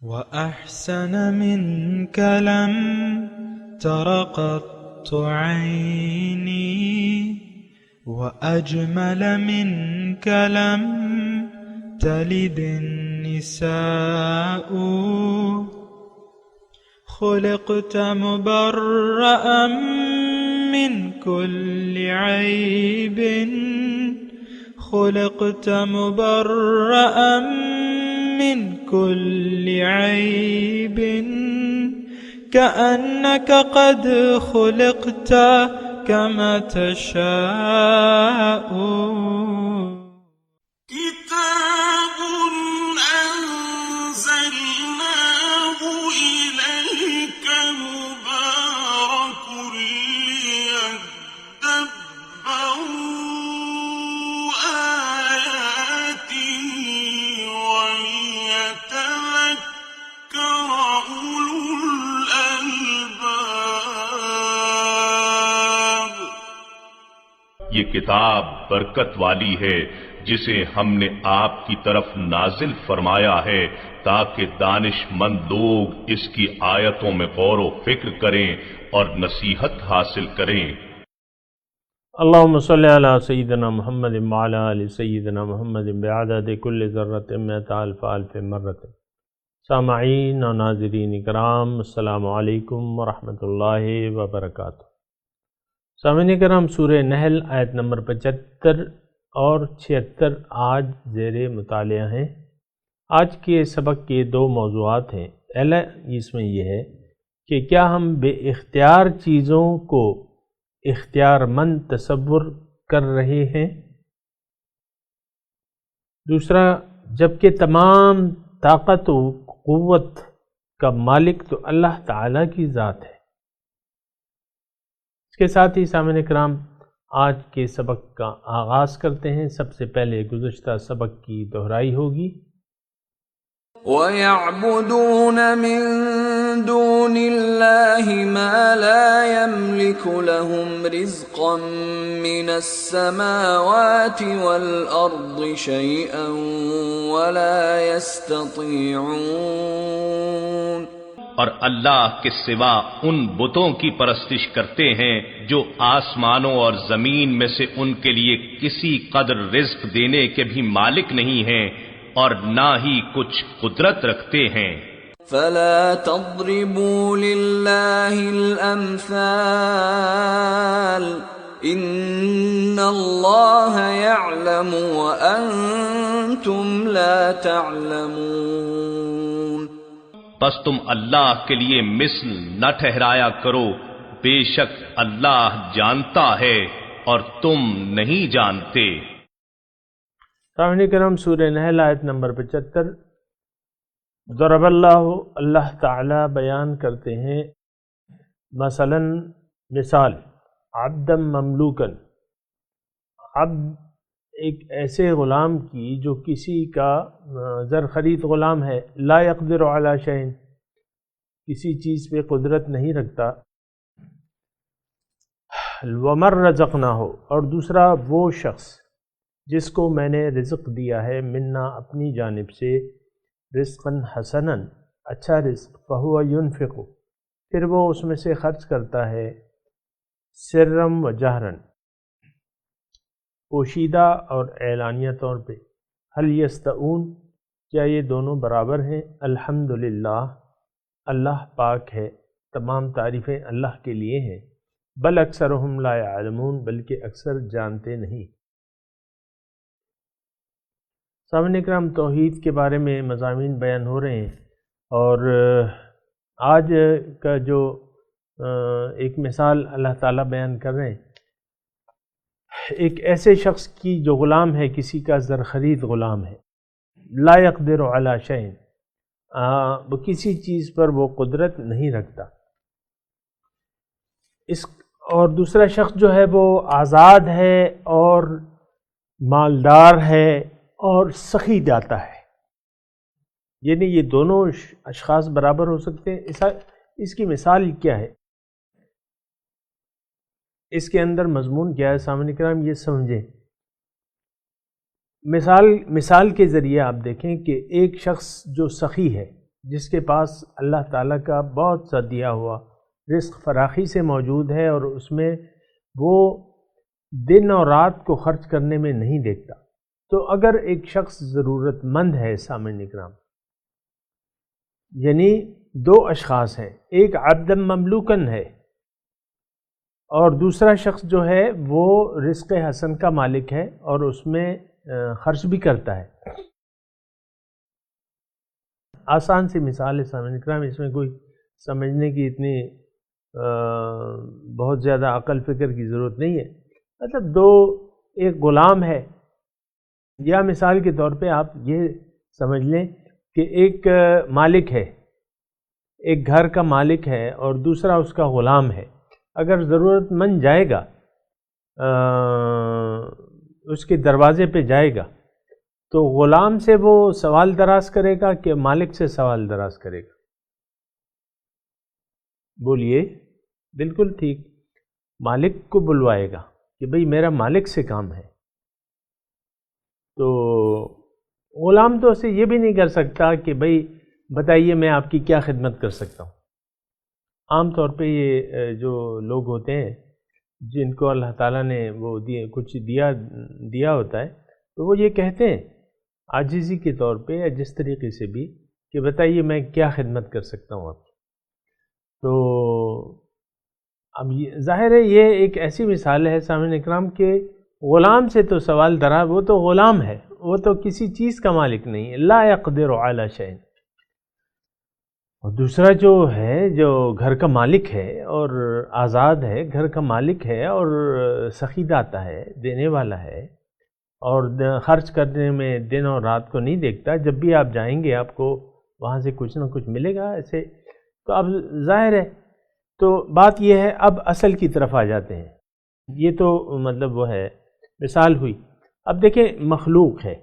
وأحسن منك لم تر قط عيني وأجمل منك لم تلد النساء خلقت مبرأ من كل عيب خلقت مبرأ من كل عيب كأنك قد خلقت كما تشاء كتاب أنزلناه إليك مبارك ليدبروا آياته وليتذكر أولو الألباب. یہ کتاب برکت والی ہے جسے ہم نے آپ کی طرف نازل فرمایا ہے تاکہ دانش مند لوگ اس کی آیتوں میں غور و فکر کریں اور نصیحت حاصل کریں. اللہم صلی علی سیدنا محمد وعلی آل سیدنا محمد بعدد کل ذرۃ مئۃ الف الف مرۃ. سامعین و ناظرین کرام، السلام علیکم ورحمۃ اللہ وبرکاتہ. سامعین کرام، سورہ نحل آیت نمبر 75 اور 76 آج زیر مطالعہ ہیں. آج کے سبق کے دو موضوعات ہیں. پہلا اس میں یہ ہے کہ کیا ہم بے اختیار چیزوں کو اختیار مند تصور کر رہے ہیں. دوسرا، جبکہ تمام طاقت و قوت کا مالک تو اللہ تعالیٰ کی ذات ہے. اس کے ساتھ ہی سامعین کرام آج کے سبق کا آغاز کرتے ہیں. سب سے پہلے گزشتہ سبق کی دہرائی ہوگی. وَيَعْبُدُونَ مِن دُونِ اللَّهِ مَا لَا يَمْلِكُ لَهُمْ رِزْقًا مِّنَ السَّمَاوَاتِ وَالْأَرْضِ شَيْئًا وَلَا يَسْتَطِيعُونَ. اور اللہ کے سوا ان بتوں کی پرستش کرتے ہیں جو آسمانوں اور زمین میں سے ان کے لیے کسی قدر رزق دینے کے بھی مالک نہیں ہیں اور نہ ہی کچھ قدرت رکھتے ہیں. فَلَا تَضْرِبُوا لِلَّهِ الْأَمْثَالَ إِنَّ اللَّهَ يَعْلَمُ وَأَنْتُمْ لَا تَعْلَمُونَ. بس تم اللہ کے لیے مثل نہ ٹھہرایا کرو، بے شک اللہ جانتا ہے اور تم نہیں جانتے. سامعین کرام، سورہ نحل آیت نمبر 75. ضرب اللہ تعالی بیان کرتے ہیں مثلا مثال عبدا مملوکن، عبد ایک ایسے غلام کی جو کسی کا زر خرید غلام ہے، لا یقدر علی شیء، کسی چیز پہ قدرت نہیں رکھتا. ومن رزقناہ، اور دوسرا وہ شخص جس کو میں نے رزق دیا ہے، منا اپنی جانب سے، رزقا حسنا اچھا رزق، فہو ینفق، پھر وہ اس میں سے خرچ کرتا ہے، سرم و جہرن، پوشیدہ اور اعلانیہ طور پہ. هل یستوون، کیا یہ دونوں برابر ہیں؟ الحمدللہ، اللہ پاک ہے، تمام تعریفیں اللہ کے لیے ہیں. بل اکثرہم لا یعلمون، بلکہ اکثر جانتے نہیں. سامعین اکرام، توحید کے بارے میں مضامین بیان ہو رہے ہیں اور آج کا جو ایک مثال اللہ تعالیٰ بیان کر رہے ہیں، ایک ایسے شخص کی جو غلام ہے، کسی کا زر خرید غلام ہے، لا یقدر علی شیء، وہ کسی چیز پر وہ قدرت نہیں رکھتا. اور دوسرا شخص جو ہے وہ آزاد ہے اور مالدار ہے اور سخی داتا ہے. یعنی یہ دونوں اشخاص برابر ہو سکتے ہیں. اس کی مثال کیا ہے؟ اس کے اندر مضمون کیا ہے؟ سامعین کرام یہ سمجھیں. مثال کے ذریعے آپ دیکھیں کہ ایک شخص جو سخی ہے، جس کے پاس اللہ تعالیٰ کا بہت سا دیا ہوا رزق فراخی سے موجود ہے اور اس میں وہ دن اور رات کو خرچ کرنے میں نہیں دیکھتا. تو اگر ایک شخص ضرورت مند ہے سامعین اکرام، یعنی دو اشخاص ہیں، ایک عبد مملوکن ہے اور دوسرا شخص جو ہے وہ رزق حسن کا مالک ہے اور اس میں خرچ بھی کرتا ہے. آسان سی مثال ہے سامعین اکرام، اس میں کوئی سمجھنے کی اتنی بہت زیادہ عقل فکر کی ضرورت نہیں ہے. مطلب ایک غلام ہے، یا مثال کے طور پہ آپ یہ سمجھ لیں کہ ایک مالک ہے، ایک گھر کا مالک ہے اور دوسرا اس کا غلام ہے. اگر ضرورت مند جائے گا اس کے دروازے پہ جائے گا تو غلام سے وہ سوال دراز کرے گا کہ مالک سے سوال دراز کرے گا؟ بولیے. بالکل ٹھیک، مالک کو بلوائے گا کہ بھئی میرا مالک سے کام ہے. تو غلام تو اسے یہ بھی نہیں کر سکتا کہ بھئی بتائیے میں آپ کی کیا خدمت کر سکتا ہوں. عام طور پہ یہ جو لوگ ہوتے ہیں جن کو اللہ تعالیٰ نے وہ کچھ دیا ہوتا ہے تو وہ یہ کہتے ہیں عاجزی کے طور پہ یا جس طریقے سے بھی کہ بتائیے میں کیا خدمت کر سکتا ہوں آپ کی. تو اب ظاہر ہے یہ ایک ایسی مثال ہے سامعین اکرام کہ غلام سے تو سوال درا، وہ تو غلام ہے، وہ تو کسی چیز کا مالک نہیں ہے. لا يقدر علی شیء. اور دوسرا جو ہے جو گھر کا مالک ہے اور آزاد ہے، گھر کا مالک ہے اور سخی داتا ہے، دینے والا ہے اور خرچ کرنے میں دن اور رات کو نہیں دیکھتا. جب بھی آپ جائیں گے آپ کو وہاں سے کچھ نہ کچھ ملے گا ایسے. تو اب ظاہر ہے تو بات یہ ہے، اب اصل کی طرف آ جاتے ہیں. یہ تو مطلب وہ ہے مثال ہوئی. اب دیکھیں مخلوق ہے،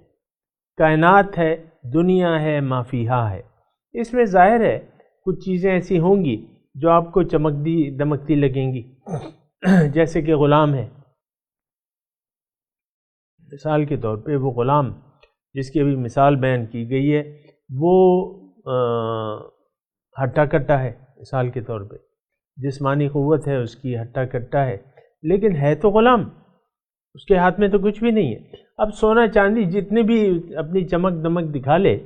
کائنات ہے، دنیا ہے، ما فیہا ہے. اس میں ظاہر ہے کچھ چیزیں ایسی ہوں گی جو آپ کو چمکتی دمکتی لگیں گی، جیسے کہ غلام ہے. مثال کے طور پہ وہ غلام جس کی ابھی مثال بیان کی گئی ہے وہ ہٹا کٹا ہے. مثال کے طور پہ جسمانی قوت ہے اس کی، ہٹا کٹا ہے، لیکن ہے تو غلام، اس کے ہاتھ میں تو کچھ بھی نہیں ہے. اب سونا چاندی جتنے بھی اپنی چمک دمک دکھا لے،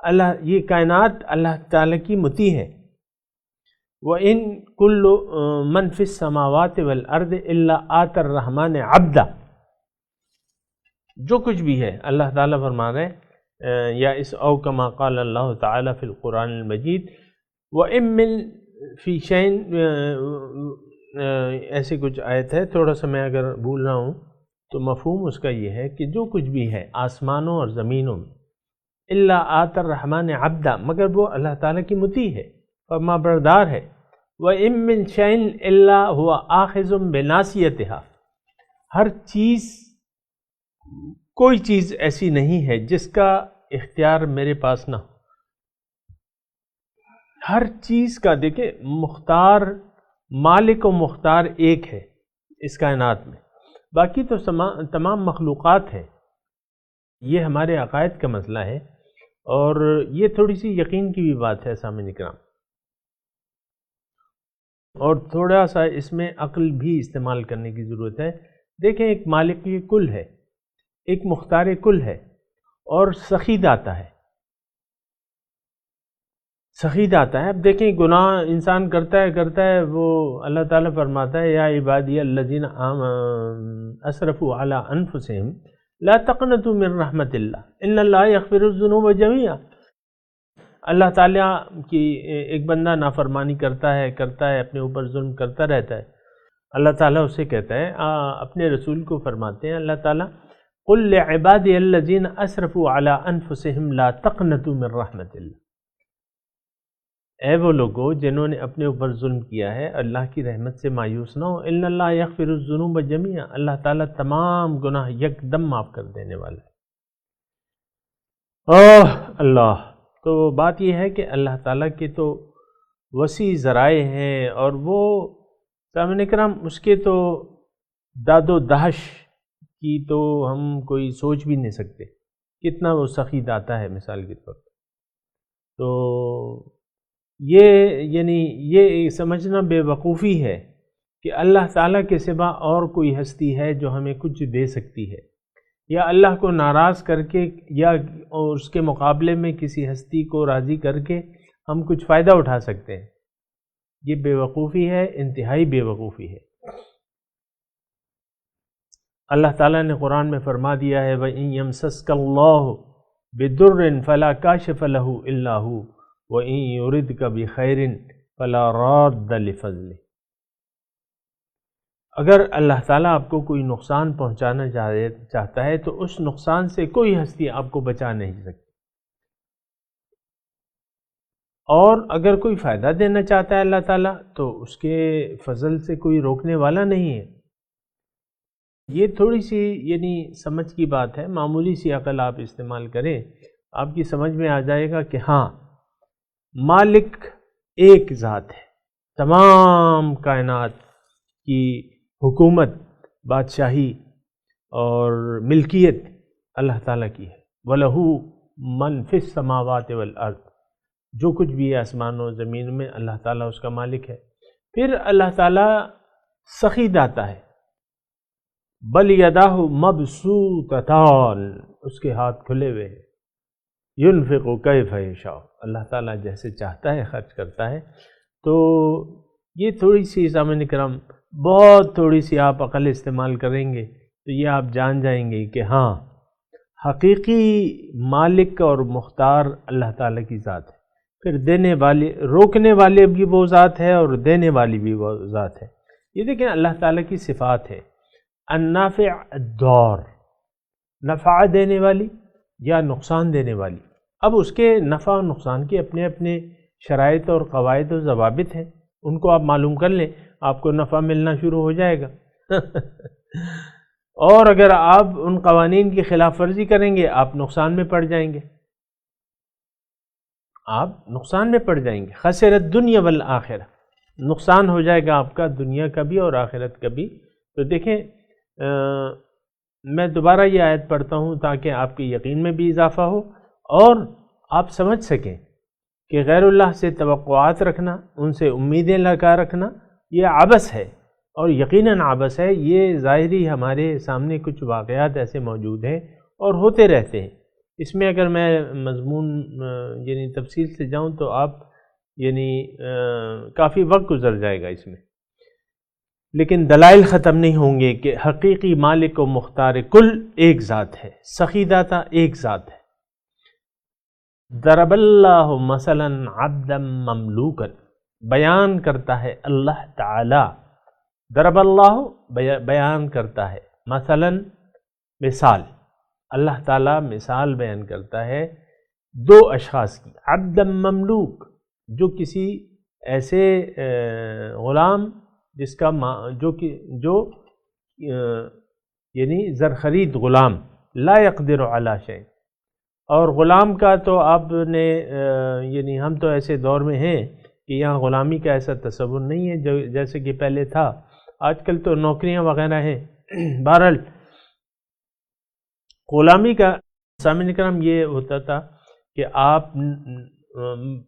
اللہ یہ کائنات اللہ تعالیٰ کی مطیع ہے. وَإِن كُلُّ مَن فِي السَّمَاوَاتِ وَالْأَرْضِ إِلَّا آتَى الرَّحْمَنِ عَبْدًا. جو کچھ بھی ہے اللہ تعالیٰ فرما رہے ہیں، یا اس او کما قال اللہ تعالیٰ فی القرآن المجید وَإِن مِّن فِي شَيْءٍ، ایسے کچھ آیت ہے، تھوڑا سا میں اگر بھول رہا ہوں تو مفہوم اس کا یہ ہے کہ جو کچھ بھی ہے آسمانوں اور زمینوں میں، الا آتى الرحمن عبدا، مگر وہ اللہ تعالیٰ کی مطیع ہے، فرما بردار ہے. وَإِن مِّن شَيْءٍ إِلَّا هُوَ آخِذٌ بِنَاصِيَتِهَا. ہر چیز، کوئی چیز ایسی نہیں ہے جس کا اختیار میرے پاس نہ ہو. ہر چیز کا دیکھیں مختار، مالک و مختار ایک ہے اس کائنات میں، باقی تو تمام مخلوقات ہیں. یہ ہمارے عقائد کا مسئلہ ہے اور یہ تھوڑی سی یقین کی بھی بات ہے سامعین اکرام، اور تھوڑا سا اس میں عقل بھی استعمال کرنے کی ضرورت ہے. دیکھیں ایک مالک کل ہے، ایک مختار کل ہے اور سخی داتا ہے. سخی داتا ہے. اب دیکھیں گناہ انسان کرتا ہے وہ اللہ تعالیٰ فرماتا ہے یا عبادی الذین اسرفوا علی انفسہم لا تقنطوا من رحمت اللہ ان اللہ یغفر الذنوب جمیعا. اللہ تعالیٰ کی ایک بندہ نافرمانی کرتا ہے اپنے اوپر ظلم کرتا رہتا ہے، اللہ تعالیٰ اسے کہتا ہے، اپنے رسول کو فرماتے ہیں اللہ تعالیٰ قل لعبادی الذین اسرفوا علی انفسہم لا تقنطوا من رحمت اللہ. اے وہ لوگوں جنہوں نے اپنے اوپر ظلم کیا ہے اللہ کی رحمت سے مایوس نہ ہو. ان اللہ یغفر الذنوب جمیعا، اللہ تعالیٰ تمام گناہ یک دم معاف کر دینے والا ہے. اللہ. تو بات یہ ہے کہ اللہ تعالیٰ کے تو وسیع ذرائع ہیں اور وہ سامعین کرام اس کے تو داد و دہش کی تو ہم کوئی سوچ بھی نہیں سکتے، کتنا وہ سخی داتا ہے مثال کے طور پر. تو یہ سمجھنا بے وقوفی ہے کہ اللہ تعالیٰ کے سوا اور کوئی ہستی ہے جو ہمیں کچھ دے سکتی ہے، یا اللہ کو ناراض کر کے یا اس کے مقابلے میں کسی ہستی کو راضی کر کے ہم کچھ فائدہ اٹھا سکتے ہیں۔ یہ بے وقوفی ہے، انتہائی بے وقوفی ہے۔ اللہ تعالیٰ نے قرآن میں فرما دیا ہے وَإِن يَمْسَسْكَ اللَّهُ بِضُرٍّ فَلَا كَاشِفَ لَهُ إِلَّا هُوَ وَإِن يُرِدْكَ بِخَيْرٍ فَلَا رَادَّ لِفَضْلِهِ۔ اگر اللہ تعالیٰ آپ کو کوئی نقصان پہنچانا چاہتا ہے تو اس نقصان سے کوئی ہستی آپ کو بچا نہیں سکتی، اور اگر کوئی فائدہ دینا چاہتا ہے اللہ تعالیٰ تو اس کے فضل سے کوئی روکنے والا نہیں ہے۔ یہ تھوڑی سی سمجھ کی بات ہے، معمولی سی عقل آپ استعمال کریں، آپ کی سمجھ میں آ جائے گا کہ ہاں مالک ایک ذات ہے، تمام کائنات کی حکومت، بادشاہی اور ملکیت اللہ تعالیٰ کی ہے۔ وَلَهُ مَنْ فِي السَّمَاوَاتِ وَالْأَرْضِ، جو کچھ بھی ہے آسمان و زمین میں اللہ تعالیٰ اس کا مالک ہے۔ پھر اللہ تعالیٰ سخی داتا ہے، بل یداہ مبسوطتان، اس کے ہاتھ کھلے ہوئے ہیں، ينفق کیف یشاء، اللہ تعالیٰ جیسے چاہتا ہے خرچ کرتا ہے۔ تو یہ تھوڑی سی سامعین کرام، بہت تھوڑی سی آپ عقل استعمال کریں گے تو یہ آپ جان جائیں گے کہ ہاں حقیقی مالک اور مختار اللہ تعالیٰ کی ذات ہے۔ پھر دینے والے، روکنے والے بھی وہ ذات ہے اور دینے والی بھی وہ ذات ہے۔ یہ دیکھیں اللہ تعالیٰ کی صفات ہے، النافع الضار، نفع دینے والی یا نقصان دینے والی۔ اب اس کے نفع اور نقصان کے اپنے اپنے شرائط اور قواعد و ضوابط ہیں، ان کو آپ معلوم کر لیں، آپ کو نفع ملنا شروع ہو جائے گا اور اگر آپ ان قوانین کی خلاف ورزی کریں گے آپ نقصان میں پڑ جائیں گے، آپ نقصان میں پڑ جائیں گے۔ خسرت دنیا والآخرہ، نقصان ہو جائے گا آپ کا دنیا کا بھی اور آخرت کا بھی۔ تو دیکھیں میں دوبارہ یہ آیت پڑھتا ہوں تاکہ آپ کے یقین میں بھی اضافہ ہو اور آپ سمجھ سکیں کہ غیر اللہ سے توقعات رکھنا، ان سے امیدیں لگا رکھنا، یہ عبث ہے، اور یقیناً عبث ہے۔ یہ ظاہری ہمارے سامنے کچھ واقعات ایسے موجود ہیں اور ہوتے رہتے ہیں۔ اس میں اگر میں مضمون تفصیل سے جاؤں تو آپ کافی وقت گزر جائے گا اس میں، لیکن دلائل ختم نہیں ہوں گے کہ حقیقی مالک و مختار کل ایک ذات ہے، سخی داتا ایک ذات ہے۔ ضرب اللہ مثلا عبدا مملوکا، بیان کرتا ہے اللہ تعالی، ضرب اللہ بیان کرتا ہے، مثلا مثال، اللہ تعالی مثال بیان کرتا ہے دو اشخاص کی، عبدا مملوک، جو کسی ایسے غلام جس کا جو زرخرید غلام، لا يقدر علی شیء، اور غلام کا تو آپ نے ہم تو ایسے دور میں ہیں کہ یہاں غلامی کا ایسا تصور نہیں ہے جو جیسے کہ پہلے تھا۔ آج کل تو نوکریاں وغیرہ ہیں۔ بہرحال غلامی کا سامعین کرام یہ ہوتا تھا کہ آپ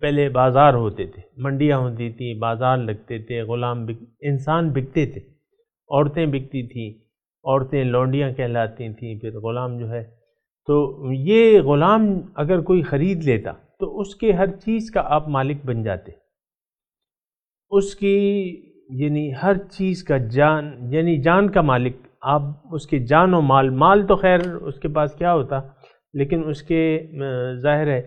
پہلے بازار ہوتے تھے، منڈیاں ہوتی تھیں، بازار لگتے تھے، غلام انسان بکتے تھے، عورتیں بکتی تھیں، عورتیں لونڈیاں کہلاتی تھیں، پھر غلام جو ہے، تو یہ غلام اگر کوئی خرید لیتا تو اس کے ہر چیز کا آپ مالک بن جاتے، اس کی ہر چیز کا جان کا مالک آپ، اس کے جان و مال تو خیر اس کے پاس کیا ہوتا، لیکن اس کے ظاہر ہے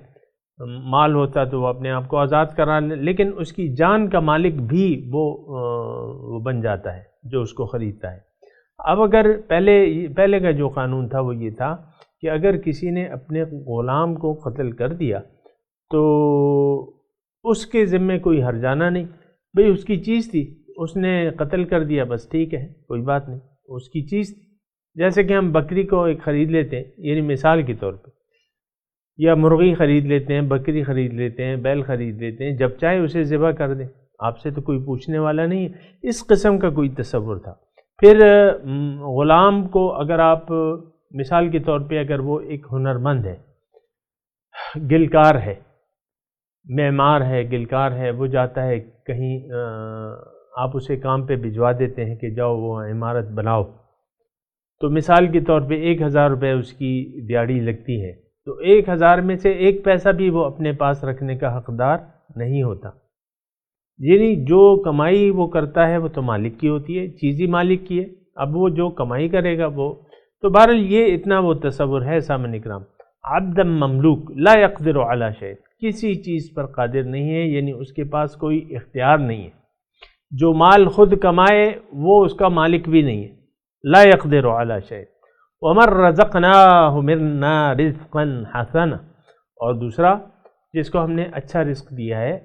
مال ہوتا تو وہ اپنے آپ کو آزاد کرا لے، لیکن اس کی جان کا مالک بھی وہ بن جاتا ہے جو اس کو خریدتا ہے۔ اب اگر پہلے کا جو قانون تھا وہ یہ تھا کہ اگر کسی نے اپنے غلام کو قتل کر دیا تو اس کے ذمے کوئی ہرجانہ نہیں، بھئی اس کی چیز تھی، اس نے قتل کر دیا، بس ٹھیک ہے، کوئی بات نہیں، اس کی چیز تھی۔ جیسے کہ ہم بکری کو ایک خرید لیتے ہیں، مثال کے طور پہ، یا مرغی خرید لیتے ہیں، بکری خرید لیتے ہیں، بیل خرید لیتے ہیں، جب چاہے اسے ذبح کر دیں، آپ سے تو کوئی پوچھنے والا نہیں ہے۔ اس قسم کا کوئی تصور تھا۔ پھر غلام کو اگر آپ مثال کے طور پہ اگر وہ ایک ہنرمند ہے، گلکار ہے، معمار ہے، گلکار ہے، وہ جاتا ہے کہیں، آپ اسے کام پہ بھجوا دیتے ہیں کہ جاؤ وہ عمارت بناؤ، تو مثال کے طور پہ 1000 روپے اس کی دیہڑی لگتی ہے، تو 1000 میں سے 1 پیسہ بھی وہ اپنے پاس رکھنے کا حقدار نہیں ہوتا، یعنی جو کمائی وہ کرتا ہے وہ تو مالک کی ہوتی ہے، چیز ہی مالک کی ہے، اب وہ جو کمائی کرے گا وہ تو بہرحال یہ اتنا وہ تصور ہے سامعین کرام، عبد مملوک لا يقدر علی شیء، کسی چیز پر قادر نہیں ہے، یعنی اس کے پاس کوئی اختیار نہیں ہے، جو مال خود کمائے وہ اس کا مالک بھی نہیں ہے، لا يقدر علی شیء، ومن رزقناہ منا رزقا حسنا، اور دوسرا جس کو ہم نے اچھا رزق دیا ہے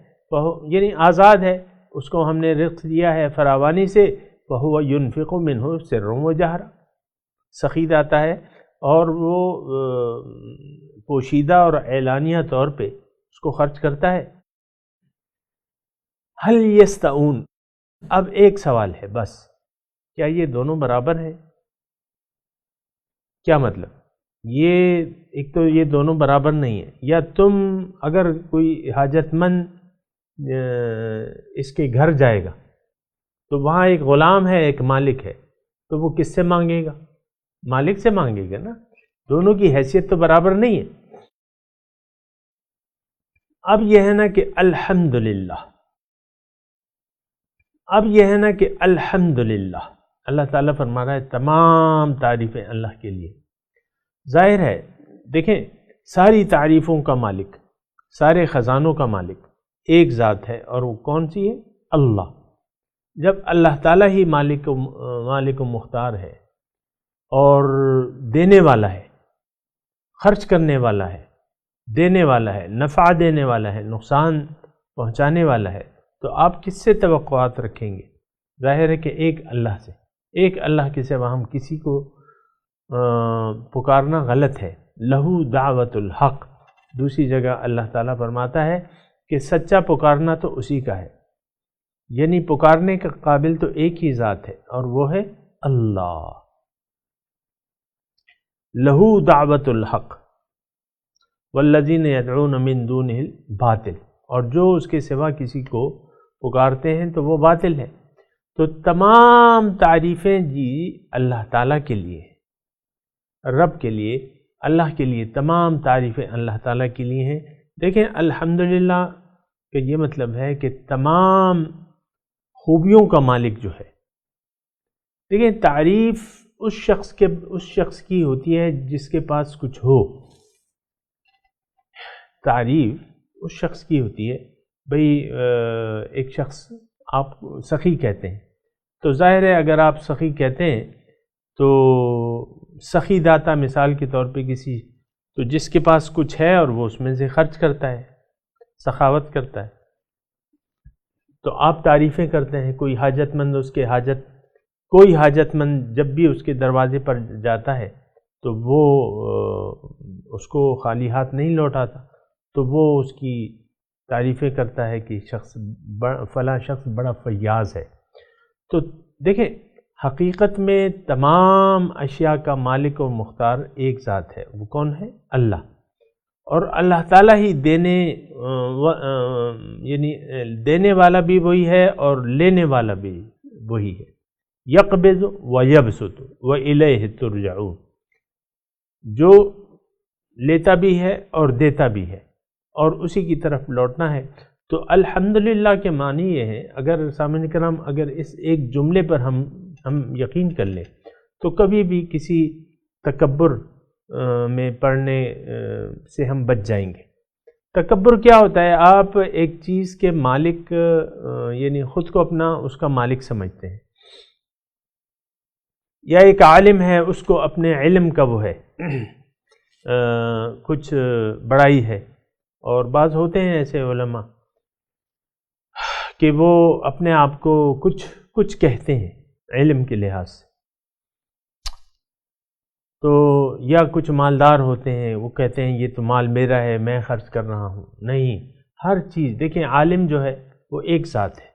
یعنی آزاد ہے، اس کو ہم نے رزق دیا ہے فراوانی سے، فہو ينفق منہ سرا وجہرا، سخی آتا ہے اور وہ پوشیدہ اور اعلانیہ طور پہ اس کو خرچ کرتا ہے۔ هل یستوون، اب ایک سوال ہے بس، کیا یہ دونوں برابر ہیں؟ کیا مطلب؟ یہ ایک تو یہ دونوں برابر نہیں ہیں، یا تم اگر کوئی حاجت مند اس کے گھر جائے گا تو وہاں ایک غلام ہے ایک مالک ہے، تو وہ کس سے مانگے گا؟ مالک سے مانگے گا نا، دونوں کی حیثیت تو برابر نہیں ہے۔ اب یہ ہے نا کہ الحمدللہ، اب یہ ہے نا کہ الحمدللہ، اللہ تعالیٰ فرما رہا ہے تمام تعریفیں اللہ کے لیے۔ ظاہر ہے دیکھیں ساری تعریفوں کا مالک، سارے خزانوں کا مالک ایک ذات ہے، اور وہ کون سی ہے؟ اللہ۔ جب اللہ تعالیٰ ہی مالک و مختار ہے اور دینے والا ہے، خرچ کرنے والا ہے، دینے والا ہے، نفع دینے والا ہے، نقصان پہنچانے والا ہے، تو آپ کس سے توقعات رکھیں گے؟ ظاہر ہے کہ ایک اللہ سے، ایک اللہ کے سوا ہم کسی کو پکارنا غلط ہے۔ لہو دعوت الحق، دوسری جگہ اللہ تعالیٰ فرماتا ہے کہ سچا پکارنا تو اسی کا ہے، یعنی پکارنے کا قابل تو ایک ہی ذات ہے اور وہ ہے اللہ۔ لہو دعوت الحق والذین یدعون من دونہ الباطل، اور جو اس کے سوا کسی کو پکارتے ہیں تو وہ باطل ہے۔ تو تمام تعریفیں جی اللہ تعالیٰ کے لیے، رب کے لیے، اللہ کے لیے، تمام تعریفیں اللہ تعالیٰ کے لیے ہیں۔ دیکھیں الحمدللہ کہ یہ مطلب ہے کہ تمام خوبیوں کا مالک جو ہے، دیکھیں تعریف اس شخص کی ہوتی ہے جس کے پاس کچھ ہو، تعریف اس شخص کی ہوتی ہے۔ بھئی ایک شخص آپ سخی کہتے ہیں، تو ظاہر ہے اگر آپ سخی کہتے ہیں تو سخی داتا مثال کے طور پہ کسی، تو جس کے پاس کچھ ہے اور وہ اس میں سے خرچ کرتا ہے، سخاوت کرتا ہے، تو آپ تعریفیں کرتے ہیں۔ کوئی حاجت مند کوئی حاجت مند جب بھی اس کے دروازے پر جاتا ہے تو وہ اس کو خالی ہاتھ نہیں لوٹاتا، تو وہ اس کی تعریفیں کرتا ہے کہ فلاں شخص بڑا فیاض ہے۔ تو دیکھیں حقیقت میں تمام اشیاء کا مالک و مختار ایک ذات ہے، وہ کون ہے؟ اللہ۔ اور اللہ تعالیٰ ہی یعنی دینے والا بھی وہی ہے اور لینے والا بھی وہی ہے۔ یقبض و یبسط و الیہ ترجعون، جو لیتا بھی ہے اور دیتا بھی ہے اور اسی کی طرف لوٹنا ہے۔ تو الحمدللہ کے معنی یہ ہے، اگر سامعین کرام اگر اس ایک جملے پر ہم یقین کر لیں تو کبھی بھی کسی تکبر میں پڑھنے سے ہم بچ جائیں گے۔ تکبر کیا ہوتا ہے؟ آپ ایک چیز کے مالک یعنی خود کو اپنا اس کا مالک سمجھتے ہیں، یا ایک عالم ہے اس کو اپنے علم کا وہ ہے کچھ بڑائی ہے، اور بعض ہوتے ہیں ایسے علماء کہ وہ اپنے آپ کو کچھ کہتے ہیں علم کے لحاظ سے، تو یا کچھ مالدار ہوتے ہیں وہ کہتے ہیں یہ تو مال میرا ہے میں خرچ کر رہا ہوں۔ نہیں، ہر چیز دیکھیں عالم جو ہے وہ ایک ذات ہے،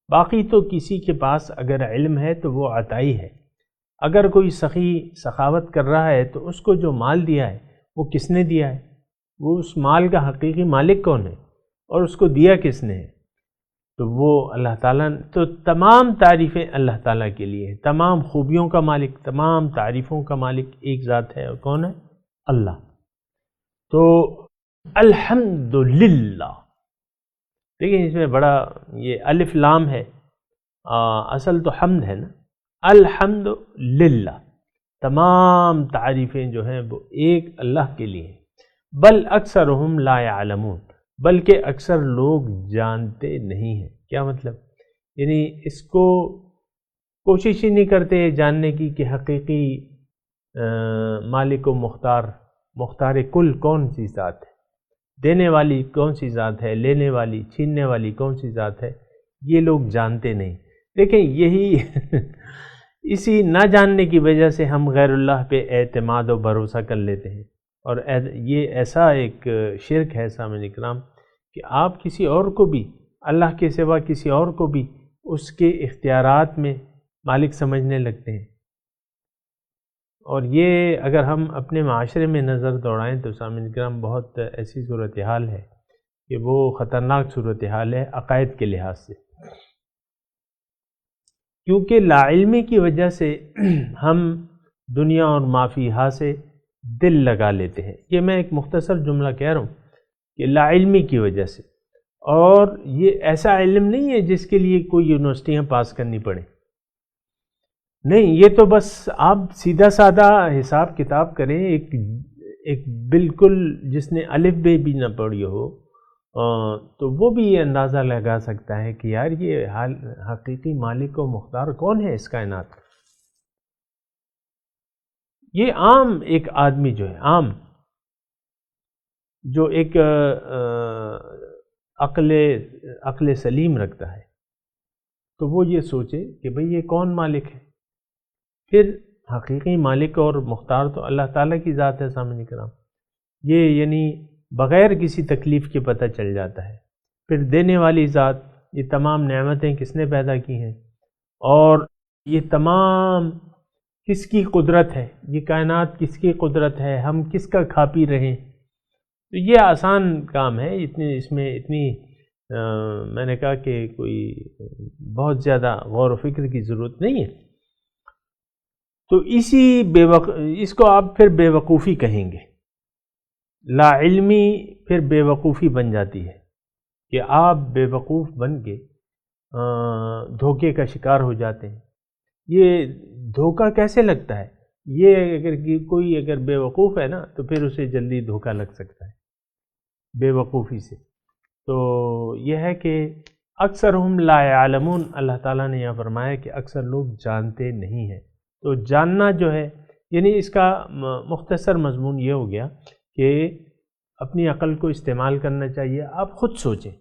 باقی تو کسی کے پاس اگر علم ہے تو وہ عطائی ہے۔ اگر کوئی سخی سخاوت کر رہا ہے تو اس کو جو مال دیا ہے وہ کس نے دیا ہے؟ وہ اس مال کا حقیقی مالک کون ہے؟ اور اس کو دیا کس نے ہے؟ تو وہ اللہ تعالیٰ نے. تو تمام تعریفیں اللہ تعالیٰ کے لیے ہیں. تمام خوبیوں کا مالک، تمام تعریفوں کا مالک ایک ذات ہے، اور کون ہے؟ اللہ. تو الحمدللہ، دیکھیں اس میں بڑا یہ الف لام ہے، اصل تو حمد ہے نا. الحمدللہ، تمام تعریفیں جو ہیں وہ ایک اللہ کے لیے ہیں. بل اکثرہم لا یعلمون، بلکہ اکثر لوگ جانتے نہیں ہیں. کیا مطلب؟ یعنی اس کو کوشش ہی نہیں کرتے جاننے کی کہ حقیقی مالک و مختار کل کون سی ذات ہے، دینے والی کون سی ذات ہے، لینے والی چھیننے والی کون سی ذات ہے، یہ لوگ جانتے نہیں. دیکھیں یہی اسی نہ جاننے کی وجہ سے ہم غیر اللہ پہ اعتماد و بھروسہ کر لیتے ہیں. اور یہ ایسا ایک شرک ہے سامعین کرام کہ آپ کسی اور کو بھی، اللہ کے سوا کسی اور کو بھی اس کے اختیارات میں مالک سمجھنے لگتے ہیں. اور یہ اگر ہم اپنے معاشرے میں نظر دوڑائیں تو سامعین کرام بہت ایسی صورتحال ہے کہ وہ خطرناک صورتحال ہے عقائد کے لحاظ سے. کیونکہ لا علمی کی وجہ سے ہم دنیا اور ما فیہا سے دل لگا لیتے ہیں. یہ میں ایک مختصر جملہ کہہ رہا ہوں کہ لا علمی کی وجہ سے. اور یہ ایسا علم نہیں ہے جس کے لیے کوئی یونیورسٹیاں پاس کرنی پڑیں. نہیں، یہ تو بس آپ سیدھا سادہ حساب کتاب کریں. ایک بالکل جس نے الف بے بھی نہ پڑھی ہو تو وہ بھی یہ اندازہ لگا سکتا ہے کہ یار یہ حقیقی مالک و مختار کون ہے اس کائنات. یہ عام ایک آدمی جو ہے، عام جو ایک عقل سلیم رکھتا ہے، تو وہ یہ سوچے کہ بھئی یہ کون مالک ہے. پھر حقیقی مالک اور مختار تو اللہ تعالیٰ کی ذات ہے سامعین کرام. یہ یعنی بغیر کسی تکلیف کے پتہ چل جاتا ہے. پھر دینے والی ذات، یہ تمام نعمتیں کس نے پیدا کی ہیں، اور یہ تمام کس کی قدرت ہے، یہ کائنات کس کی قدرت ہے، ہم کس کا کھا پی رہے ہیں. تو یہ آسان کام ہے. اس میں اتنی میں نے کہا کہ کوئی بہت زیادہ غور و فکر کی ضرورت نہیں ہے. تو اس کو آپ پھر بے وقوفی کہیں گے. لا علمی پھر بے وقوفی بن جاتی ہے کہ آپ بے وقوف بن کے دھوکے کا شکار ہو جاتے ہیں. یہ دھوکہ کیسے لگتا ہے؟ یہ کوئی اگر بے وقوف ہے نا تو پھر اسے جلدی دھوکہ لگ سکتا ہے بے وقوفی سے. تو یہ ہے کہ اکثرہم لا یعلمون، اللہ تعالیٰ نے یہاں فرمایا کہ اکثر لوگ جانتے نہیں ہیں. تو جاننا جو ہے، یعنی اس کا مختصر مضمون یہ ہو گیا کہ اپنی عقل کو استعمال کرنا چاہیے. آپ خود سوچیں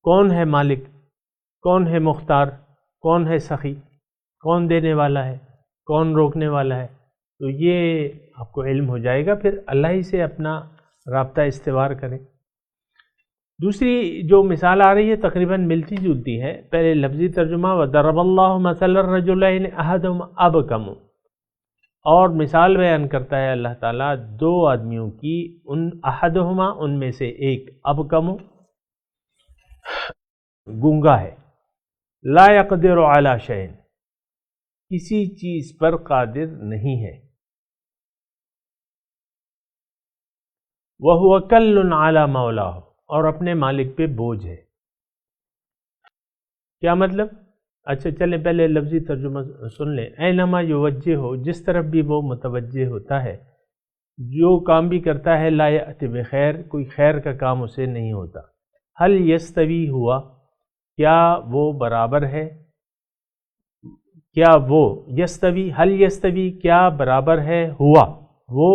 کون ہے مالک، کون ہے مختار، کون ہے سخی، کون دینے والا ہے، کون روکنے والا ہے. تو یہ آپ کو علم ہو جائے گا. پھر اللہ ہی سے اپنا رابطہ استوار کریں. دوسری جو مثال آ رہی ہے تقریباً ملتی جلتی ہے. پہلے لفظی ترجمہ وَضَرَبَ اللَّهُ مَثَلًا الرَّجُلَيْنِ أَحَدُهُمَا أَبْكَمُ، اور مثال بیان کرتا ہے اللہ تعالیٰ دو آدمیوں کی، ان احدہما ان میں سے ایک، ابکم گونگا ہے، لا يقدر على شيء کسی چیز پر قادر نہیں ہے، وَهُوَ كَلٌّ عَلَى مَوْلَاهُ اور اپنے مالک پہ بوجھ ہے. کیا مطلب؟ اچھا چلیں پہلے لفظی ترجمہ سن لیں. اینما یوجہ ہو، جس طرف بھی وہ متوجہ ہوتا ہے، جو کام بھی کرتا ہے، لا یأتی بخیر، کوئی خیر کا کام اسے نہیں ہوتا. حل یستوی ہوا، کیا وہ برابر ہے، کیا وہ یستوی، حل یستوی کیا برابر ہے، ہوا وہ،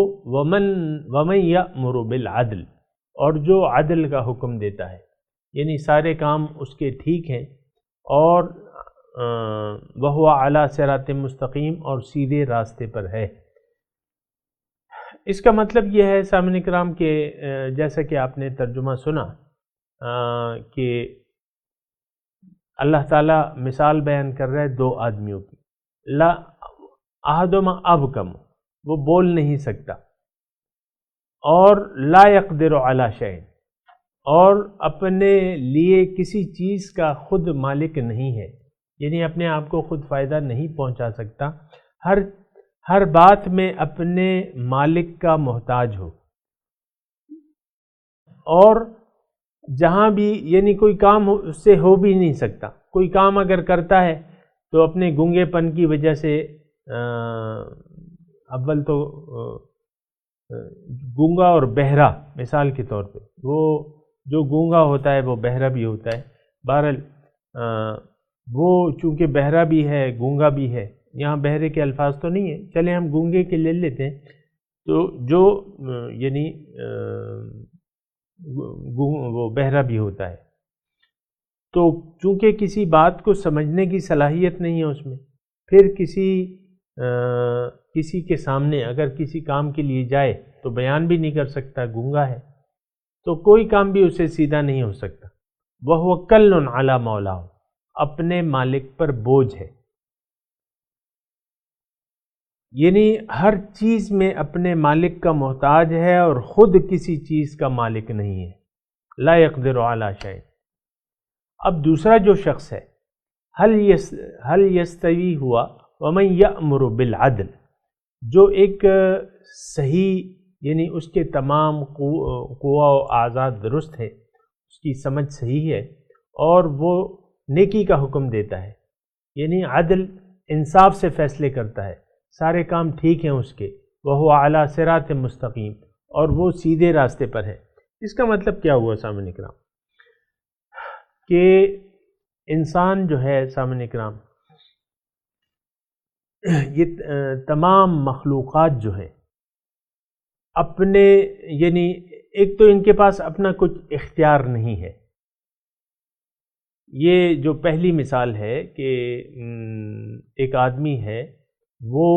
ومن یأمر بالعدل اور جو عدل کا حکم دیتا ہے، یعنی سارے کام اس کے ٹھیک ہیں، اور وہو علی صراط مستقیم اور سیدھے راستے پر ہے. اس کا مطلب یہ ہے سامعین کرام کہ جیسا کہ آپ نے ترجمہ سنا کہ اللہ تعالیٰ مثال بیان کر رہا ہے دو آدمیوں کی. لا احدہما ابکم، وہ بول نہیں سکتا، اور لا یقدر علی شیء اور اپنے لیے کسی چیز کا خود مالک نہیں ہے، یعنی اپنے آپ کو خود فائدہ نہیں پہنچا سکتا، ہر بات میں اپنے مالک کا محتاج ہو، اور جہاں بھی یعنی کوئی کام اس سے ہو بھی نہیں سکتا، کوئی کام اگر کرتا ہے تو اپنے گونگے پن کی وجہ سے، اول تو گونگا اور بہرا مثال کے طور پہ، وہ جو گونگا ہوتا ہے وہ بہرا بھی ہوتا ہے، بہرحال وہ چونکہ بہرا بھی ہے گونگا بھی ہے، یہاں بہرے کے الفاظ تو نہیں ہیں، چلیں ہم گونگے کے لے لیتے ہیں، تو جو یعنی وہ بہرا بھی ہوتا ہے، تو چونکہ کسی بات کو سمجھنے کی صلاحیت نہیں ہے اس میں، پھر کسی کے سامنے اگر کسی کام کے لیے جائے تو بیان بھی نہیں کر سکتا، گونگا ہے، تو کوئی کام بھی اسے سیدھا نہیں ہو سکتا۔ وَهُوَ كَلٌّ عَلَى مَوْلَاهُ، اپنے مالک پر بوجھ ہے، یعنی ہر چیز میں اپنے مالک کا محتاج ہے اور خود کسی چیز کا مالک نہیں ہے، لا يقدر على شيء۔ اب دوسرا جو شخص ہے، هل يستوي ہوا ومن يأمر بالعدل، جو ایک صحیح یعنی اس کے تمام قوا و اعضاء درست ہے، اس کی سمجھ صحیح ہے اور وہ نیکی کا حکم دیتا ہے، یعنی عدل انصاف سے فیصلے کرتا ہے، سارے کام ٹھیک ہیں اس کے، وہ اعلیٰ صراط مستقیم، اور وہ سیدھے راستے پر ہے۔ اس کا مطلب کیا ہوا سامعین کرام، کہ انسان جو ہے سامعین کرام، یہ تمام مخلوقات جو ہیں اپنے یعنی ایک تو ان کے پاس اپنا کچھ اختیار نہیں ہے، یہ جو پہلی مثال ہے کہ ایک آدمی ہے وہ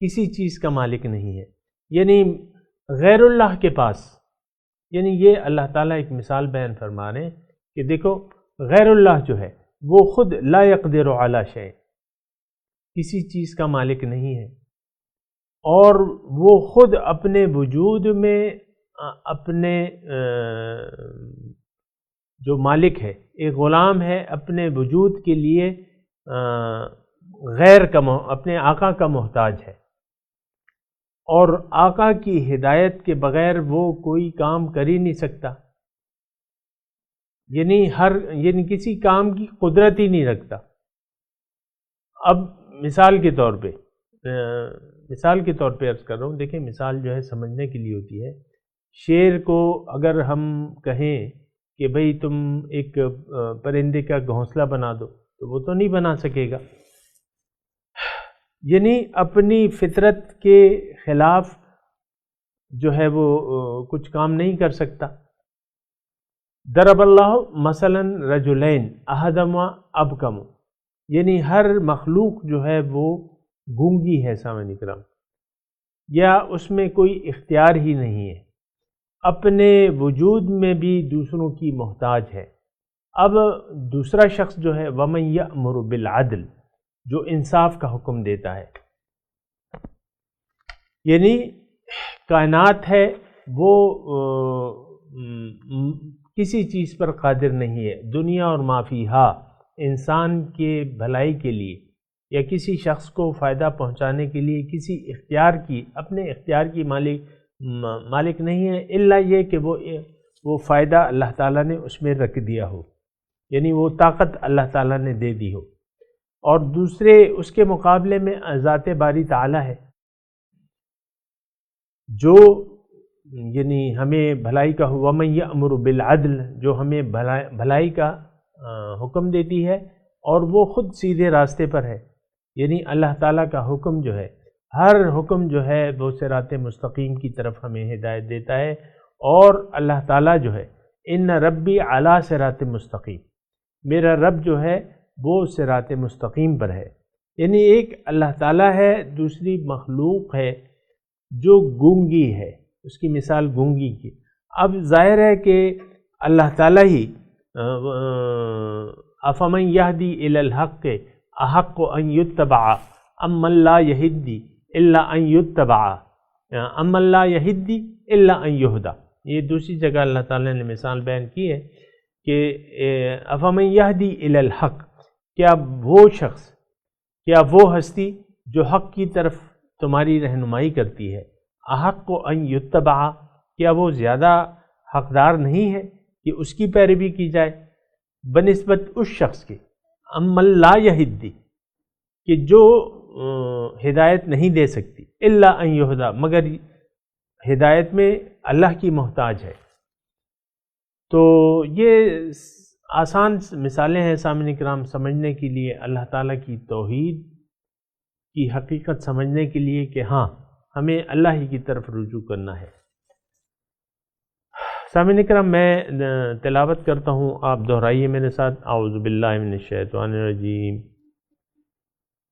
کسی چیز کا مالک نہیں ہے، یعنی غیر اللہ کے پاس، یعنی یہ اللہ تعالیٰ ایک مثال بیان فرما رہے ہیں کہ دیکھو غیر اللہ جو ہے وہ خود لا يقدر علی شیء، کسی چیز کا مالک نہیں ہے، اور وہ خود اپنے وجود میں اپنے جو مالک ہے، ایک غلام ہے، اپنے وجود کے لیے اپنے آقا کا محتاج ہے، اور آقا کی ہدایت کے بغیر وہ کوئی کام کر ہی نہیں سکتا، یعنی کسی کام کی قدرت ہی نہیں رکھتا۔ اب مثال کے طور پہ عرض کر رہا ہوں، دیکھیں مثال جو ہے سمجھنے کے لیے ہوتی ہے۔ شیر کو اگر ہم کہیں کہ بھئی تم ایک پرندے کا گھونسلہ بنا دو تو وہ تو نہیں بنا سکے گا، یعنی اپنی فطرت کے خلاف جو ہے وہ کچھ کام نہیں کر سکتا۔ ضرب اللہ مثلا رجلین احدہما ابکم، یعنی ہر مخلوق جو ہے وہ گونگی ہے سامعین اکرام، یا اس میں کوئی اختیار ہی نہیں ہے، اپنے وجود میں بھی دوسروں کی محتاج ہے۔ اب دوسرا شخص جو ہے وَمَن يَأْمُرُ بِالْعَدْلِ، جو انصاف کا حکم دیتا ہے، یعنی کائنات ہے وہ کسی چیز پر قادر نہیں ہے، دنیا اور ما فیہا انسان کے بھلائی کے لیے یا کسی شخص کو فائدہ پہنچانے کے لیے کسی اپنے اختیار کی مالک نہیں ہے، الا یہ کہ وہ فائدہ اللہ تعالیٰ نے اس میں رکھ دیا ہو، یعنی وہ طاقت اللہ تعالیٰ نے دے دی ہو، اور دوسرے اس کے مقابلے میں ذات باری تعالیٰ ہے جو یعنی ہمیں بھلائی کا وَمَن يَأْمُرُ بِالْعَدْلِ، جو ہمیں بھلائی کا حکم دیتی ہے، اور وہ خود سیدھے راستے پر ہے، یعنی اللہ تعالیٰ کا حکم جو ہے، ہر حکم جو ہے وہ صراط مستقیم کی طرف ہمیں ہدایت دیتا ہے، اور اللہ تعالیٰ جو ہے ان ربی علی صراط مستقیم، میرا رب جو ہے وہ صراط مستقیم پر ہے، یعنی ایک اللہ تعالیٰ ہے، دوسری مخلوق ہے جو گونگی ہے، اس کی مثال گونگی کی۔ اب ظاہر ہے کہ اللہ تعالیٰ ہی افمن یہدی الی الحق احق ان یتبع امن لا یہدی الا ان یتبع امن لا یہدی الا ان یہدی، یہ دوسری جگہ اللہ تعالیٰ نے مثال بیان کی ہے کہ افمن یہدی الی الحق، کیا وہ شخص، کیا وہ ہستی جو حق کی طرف تمہاری رہنمائی کرتی ہے، احق ان یتبع، کیا وہ زیادہ حقدار نہیں ہے کہ اس کی پیروی کی جائے بنسبت اس شخص کے امن لا یہدی، کہ جو ہدایت نہیں دے سکتی، الا ان یہدا، مگر ہدایت میں اللہ کی محتاج ہے۔ تو یہ آسان مثالیں ہیں سامعین کرام سمجھنے کے لیے، اللہ تعالیٰ کی توحید کی حقیقت سمجھنے کے لیے کہ ہاں ہمیں اللہ ہی کی طرف رجوع کرنا ہے۔ سامعین کرام میں تلاوت کرتا ہوں، آپ دہرائیے میرے ساتھ، اعوذ باللہ من الشیطان الرجیم۔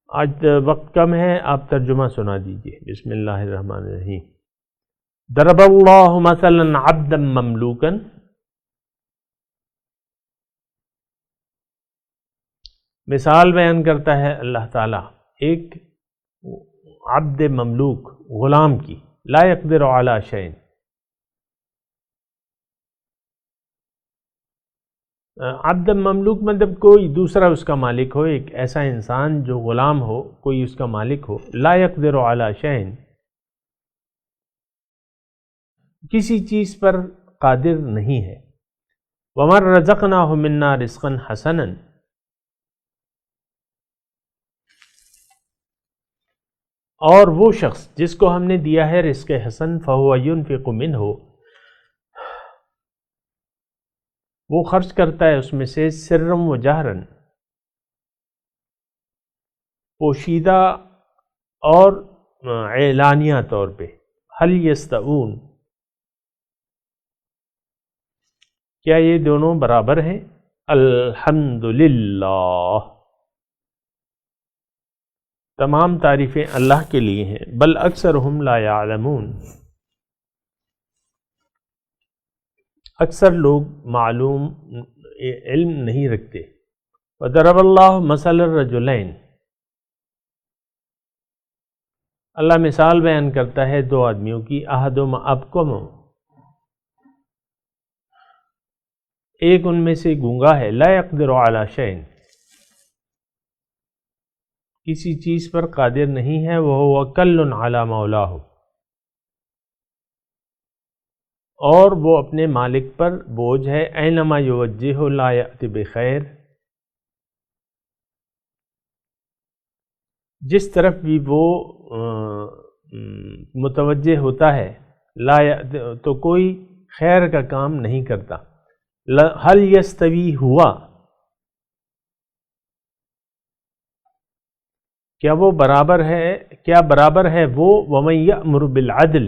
آج وقت کم ہے، آپ ترجمہ سنا دیجئے۔ بسم اللہ الرحمن الرحیم۔ ضرب اللہ مثلا عبدا مملوکا، مثال بیان کرتا ہے اللہ تعالیٰ ایک عبد مملوک، غلام کی، لا یقدر علی شیء، عبد مملوک مطلب کوئی دوسرا اس کا مالک ہو، ایک ایسا انسان جو غلام ہو، کوئی اس کا مالک ہو، لا یقدر علی شیء، کسی چیز پر قادر نہیں ہے، ومن رزقناہ منا رزقا حسنا، اور وہ شخص جس کو ہم نے دیا ہے رزق حسن، فہو ینفق منہ، وہ خرچ کرتا ہے اس میں سے، سرًا و جہراً، پوشیدہ اور اعلانیہ طور پہ، هل یستوون، کیا یہ دونوں برابر ہیں؟ الحمدللہ، تمام تعریفیں اللہ کے لیے ہیں، بل اکثرہم لا یعلمون، اکثر لوگ معلوم علم نہیں رکھتے۔ وضرب اللہ مثل الرجلین، اللہ مثال بیان کرتا ہے دو آدمیوں کی، احدہما ابکم، ایک ان میں سے گونگا ہے، لا یقدر علی شیء، کسی چیز پر قادر نہیں ہے، وہو کل علی مولاہ، اور وہ اپنے مالک پر بوجھ ہے، اینما یوجہہ لا یأتی بخیر، جس طرف بھی وہ متوجہ ہوتا ہے، لا یأتی، تو کوئی خیر کا کام نہیں کرتا۔ هل یستوی ہوا، کیا وہ برابر ہے، کیا برابر ہے وہ، ومن یأمر بالعدل،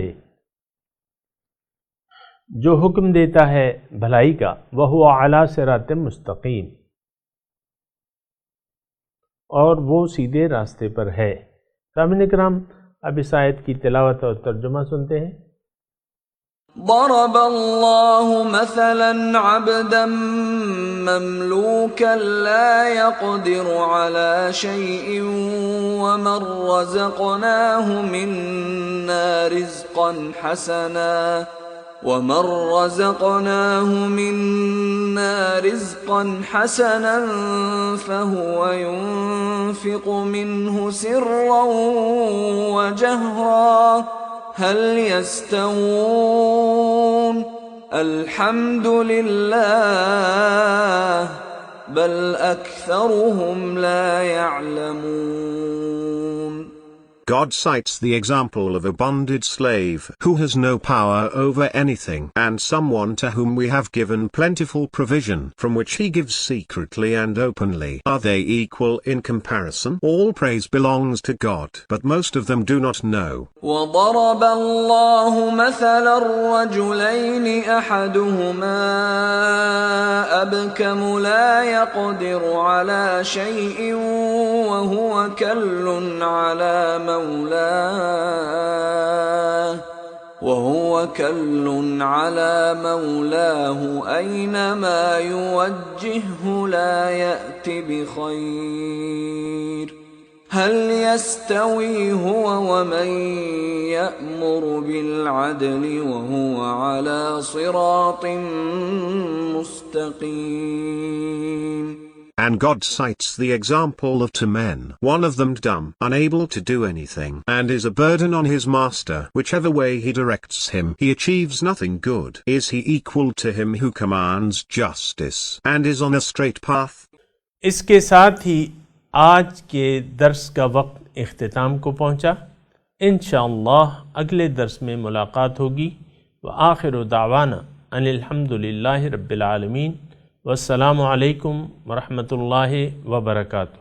جو حکم دیتا ہے بھلائی کا، وہو علی صراط مستقیم، اور وہ سیدھے راستے پر ہے۔ سامعین کرام اب اس آیت کی تلاوت اور ترجمہ سنتے ہیں۔ ضرب اللہ مثلا عبدا مملوكا لا يقدر على شيء ومن رزقناه منا رزقا حسنا فهو ينفق منه سرا وجهرا هل يستوون الحمد لله بل أكثرهم لا يعلمون۔ God cites the example of a bonded slave who has no power over anything and someone to whom we have given plentiful provision from which he gives secretly and openly. Are they equal in comparison? All praise belongs to God, but most of them do not know. وضرب الله مثل الرجلين أحدهما أبكم لا يقدر على شيء وهو كل على مولاه أينما يوجهه لا يأت بخير هل يستوي هو ومن يأمر بالعدل وهو على صراط مستقيم. And God cites the example of two men, one of them dumb, unable to do anything, and is a burden on his master. Whichever way he directs him, he achieves nothing good. Is he equal to him who commands justice, and is on a straight path? اس کے ساتھ ہی آج کے درس کا وقت اختتام کو پہنچا. انشاءاللہ اگلے درس میں ملاقات ہوگی. وآخر دعوانا ان الحمدللہ رب العالمین. والسلام علیکم ورحمۃ اللہ وبرکاتہ.